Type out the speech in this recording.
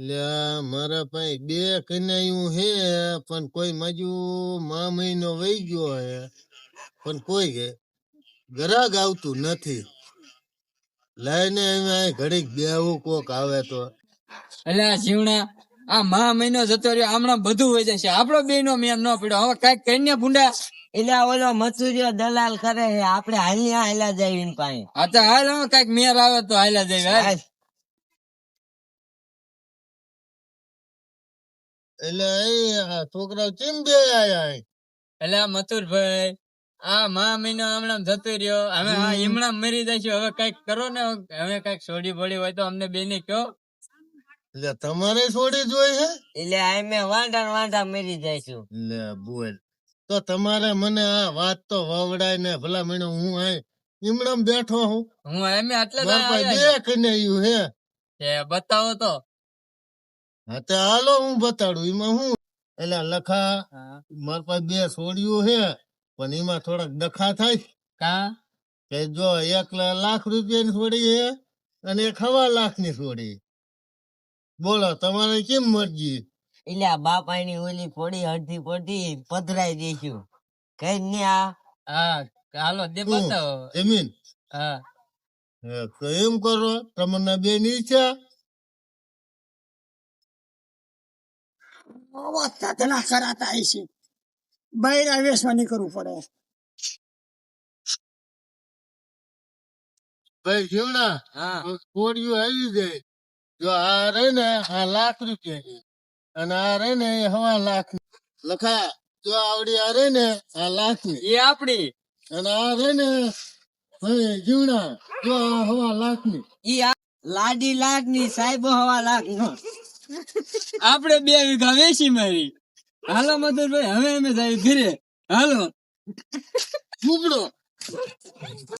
મારા પાસે બે કન્યાયું હે પણ કોઈ મજુ મહિનો વહી ગયો હે પણ કોઈ ગ્રાહક આવતું નથી. લઈને ઘડીક બેવું કોક આવે તો. એટલે જીવણા આ મહિનો જતો રહ્યો હમણાં બધું હોય જશે. આપણો બે નો મેર ન પડ્યો. હવે કઈક કઈને ભૂંડા એટલે ઓલો મચુરિયો દલાલ કરે છે, આપડે હાલ્યા જાય એની પાસે. હા તો હાલ હવે કઈક મેર આવે તો હાલ્યા જાય. એટલે આ છોકરાઓ કેમ બે આયા? એટલે મથુરભાઈ આ મહિનો હમણાં જતો રહ્યો. હવે હમણાં મરી જશે. હવે કઈક કરો ને. હવે કઈક છોડી બોડી હોય તો અમને બે ને કયો. એટલે તમારે છોડી જોઈ હે? એટલે અમે વાંઢા મરી જઈશું. લે બોલ તો તમારે મને આ વાત તો વવડાય ને ભલા મને હું ઈમણામ બેઠો હું એમ એટલે બે કન્યાયું હે બતાવો તો. હા તે હાલો હું બતાડું એમાં હું. એટલે લખા મારા પાસે બે છોડ્યું હે પણ એમાં થોડાક ડખા થાય કે જો 1,00,000 રૂપિયાની છોડી હે અને 1,50,000 ની છોડી. બોલો તમારે કેમ મરજી? એટલે આ બાપાની ઓલી ફોડી અડધી ફોડી પધરાઈ દઈશું. કઈ ને હાલો દે બતાવો જમીન. તો એમ કરો તમને બે ની ઈચ્છા સાધના કરાતા છે. બૈરા વેસવાની કરવું પડે. ભાઈ જીવણા છોડ્યું આવી જાય. જો આ રે ને આ 1,00,000 રૂપિયા છે અને આ રે ને 1,50,000 લખા. જો આવડી આ રે ને આ 1,00,000 ની એ આપડી અને આ રે ને ભાઈ જીવણા જો આ 1,50,000 ની. લાડી લાખ ની સાહેબ 1,50,000 નો. આપડે 2 વીઘા વેચી મારી. હાલો મધુરભાઈ હવે અમે જાય ઘરે. હાલો ઉપડો.